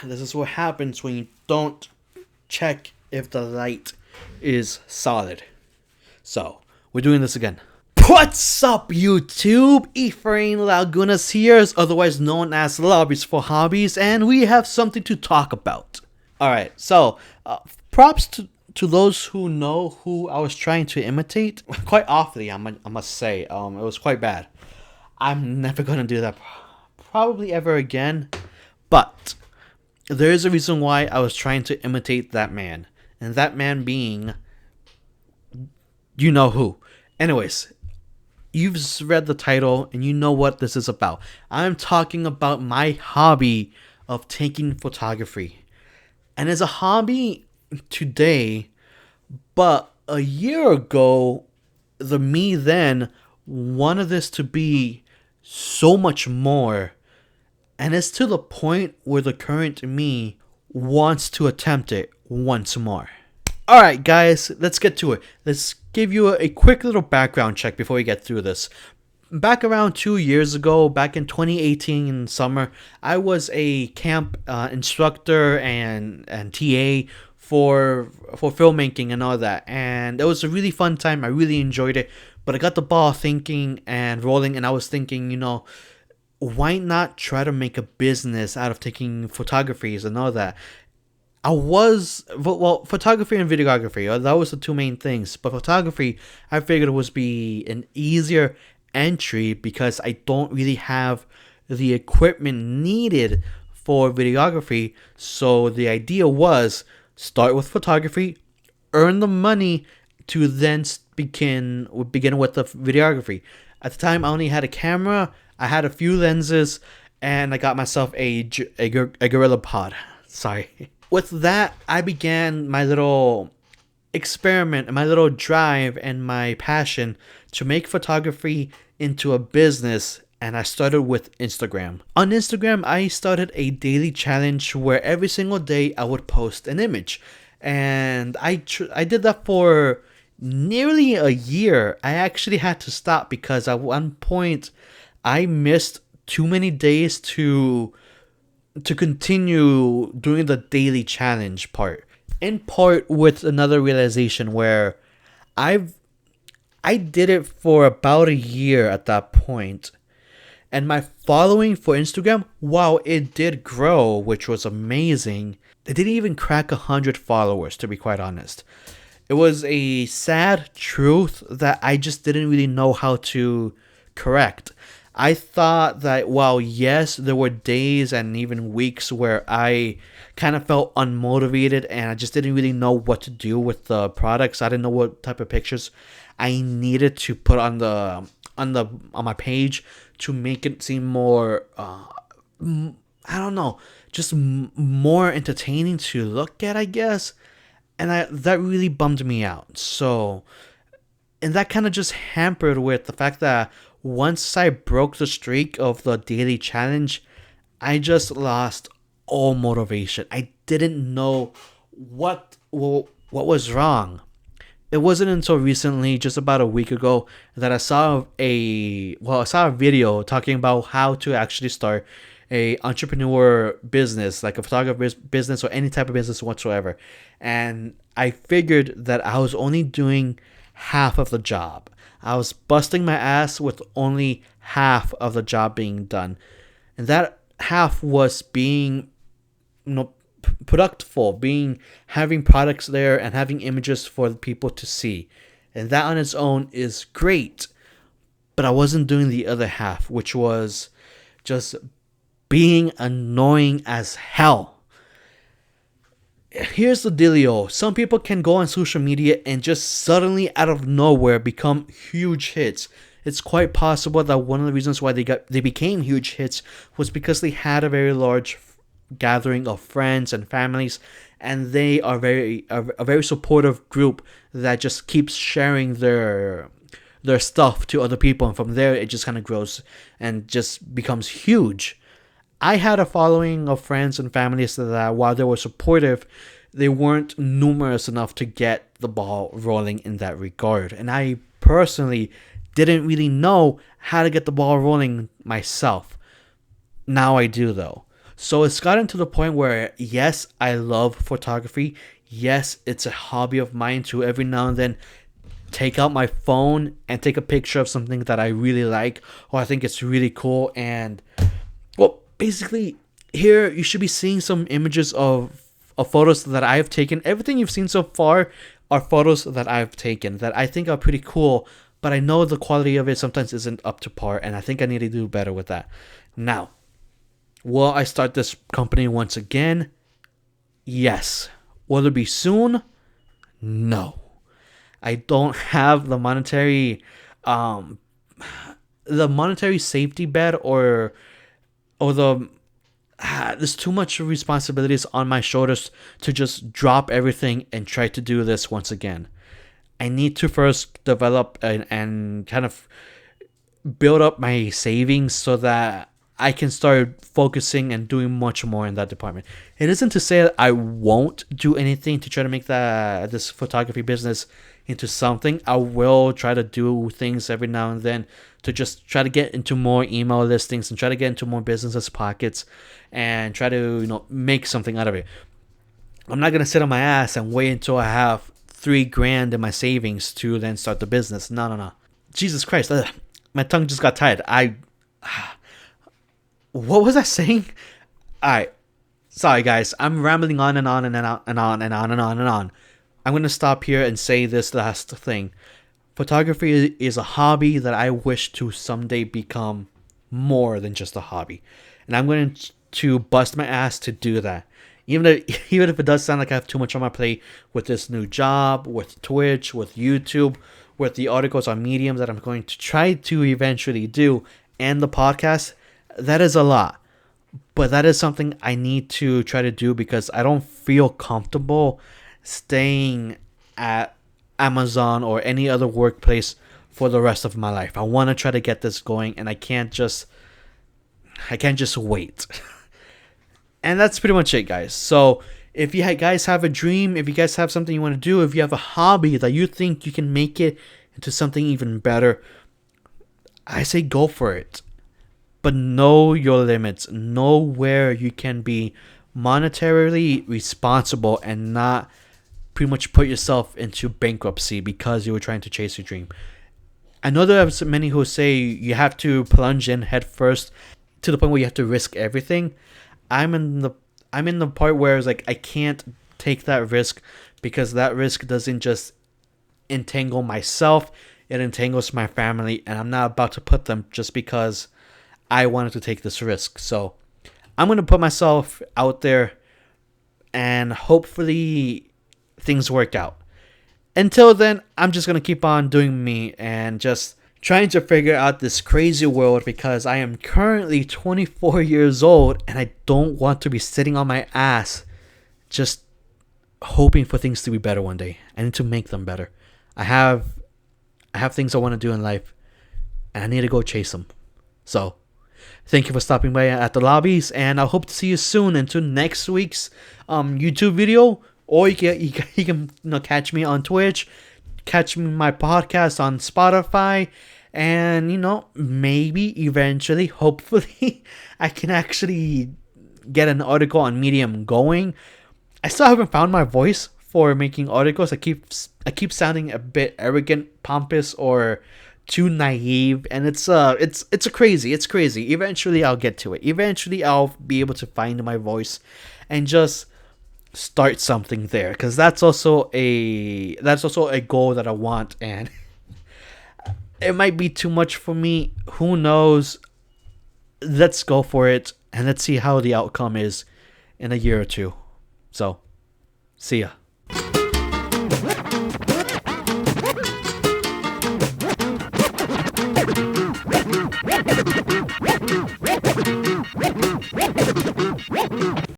This is what happens when you don't check if the light is solid. So, we're doing this again. What's up, YouTube? Efrain Lagunas here, otherwise known as Lobbies for Hobbies, and we have something to talk about. Alright, so, props to those who know who I was trying to imitate. Quite awfully, I must say. It was quite bad. I'm never gonna do that probably ever again, but there is a reason why I was trying to imitate that man, and that man being, you know who. Anyways, you've read the title and you know what this is about. I'm talking about my hobby of taking photography. And as a hobby today, but a year ago, the me then wanted this to be so much more. And it's to the point where the current me wants to attempt it once more. Alright guys, let's get to it. Let's give you a quick little background check before we get through this. Back around 2 years ago, back in 2018 in summer, I was a camp instructor and TA for filmmaking and all that. And it was a really fun time. I really enjoyed it. But I got the ball thinking and rolling, and I was thinking, why not try to make a business out of taking photographies and all that? Photography and videography, that was the two main things. But photography, I figured was be an easier entry because I don't really have the equipment needed for videography. So the idea was start with photography, earn the money to then begin with the videography. At the time, I only had a camera, I had a few lenses, and I got myself a GorillaPod. Sorry. With that, I began my little experiment, my little drive, and my passion to make photography into a business, and I started with Instagram. On Instagram, I started a daily challenge where every single day I would post an image, and I did that for nearly a year. I actually had to stop because at one point I missed too many days to continue doing the daily challenge part. In part with another realization where I did it for about a year at that point, and my following for Instagram, wow, it did grow, which was amazing. It didn't even crack 100 followers, to be quite honest. It was a sad truth that I just didn't really know how to correct. I thought that, well, yes, there were days and even weeks where I kind of felt unmotivated and I just didn't really know what to do with the products. I didn't know what type of pictures I needed to put on my page to make it seem more, just more entertaining to look at, I guess. And that really bummed me out. So, and that kind of just hampered with the fact that once I broke the streak of the daily challenge, I just lost all motivation. I didn't know what was wrong. It wasn't until recently, just about a week ago, that I saw a video talking about how to actually start a entrepreneur business, like a photography business or any type of business whatsoever. And I figured that I was only doing half of the job. I was busting my ass with only half of the job being done. And that half was being productful, having products there and having images for the people to see. And that on its own is great. But I wasn't doing the other half, which was just being annoying as hell. Here's the dealio. Some people can go on social media and just suddenly out of nowhere become huge hits. It's quite possible that one of the reasons why they became huge hits was because they had a very large gathering of friends and families, and they are a very supportive group that just keeps sharing their stuff to other people, and from there it just kind of grows and just becomes huge. I had a following of friends and families that, while they were supportive, they weren't numerous enough to get the ball rolling in that regard. And I personally didn't really know how to get the ball rolling myself. Now I do, though. So it's gotten to the point where, yes, I love photography. Yes, it's a hobby of mine to every now and then take out my phone and take a picture of something that I really like or I think it's really cool. And, well, basically, here you should be seeing some images of photos that I have taken. Everything you've seen so far are photos that I've taken that I think are pretty cool, but I know the quality of it sometimes isn't up to par, and I think I need to do better with that. Now, will I start this company once again? Yes. Will it be soon? No. I don't have the monetary safety bet or there's too much responsibilities on my shoulders to just drop everything and try to do this once again. I need to first develop and kind of build up my savings so that I can start focusing and doing much more in that department. It isn't to say that I won't do anything to try to make this photography business into something. I will try to do things every now and then to just try to get into more email listings and try to get into more businesses pockets and try to make something out of it. I'm not gonna sit on my ass and wait until I have $3,000 in my savings to then start the business. No. Jesus Christ, my tongue just got tied. What was I saying? Alright. Sorry guys. I'm rambling on and on and on and on and on and on and on. I'm going to stop here and say this last thing. Photography is a hobby that I wish to someday become more than just a hobby. And I'm going to bust my ass to do that. Even if it does sound like I have too much on my plate with this new job, with Twitch, with YouTube, with the articles on Medium that I'm going to try to eventually do, and the podcast, that is a lot. But that is something I need to try to do because I don't feel comfortable staying at Amazon or any other workplace for the rest of my life. I want to try to get this going, and I can't just wait. And that's pretty much it, guys. So if you guys have a dream, if you guys have something you want to do, if you have a hobby that you think you can make it into something even better, I say go for it. But know your limits. Know where you can be monetarily responsible and not pretty much put yourself into bankruptcy because you were trying to chase your dream. I know there are many who say you have to plunge in head first to the point where you have to risk everything. I'm in the part where it's like I can't take that risk because that risk doesn't just entangle myself, it entangles my family, and I'm not about to put them just because I wanted to take this risk. So I'm going to put myself out there and hopefully things work out. Until then, I'm just going to keep on doing me and just trying to figure out this crazy world because I am currently 24 years old and I don't want to be sitting on my ass just hoping for things to be better one day. I need to make them better. I have things I want to do in life and I need to go chase them. So thank you for stopping by at the lobbies, and I hope to see you soon into next week's YouTube video, or you can catch me on Twitch, catch me my podcast on Spotify, and maybe eventually, hopefully, I can actually get an article on Medium going. I still haven't found my voice for making articles. I keep sounding a bit arrogant, pompous, or too naive, and it's crazy. Eventually I'll get to it. Eventually I'll be able to find my voice and just start something there, because that's also a goal that I want, and it might be too much for me. Who knows? Let's go for it and let's see how the outcome is in a year or two. So see ya.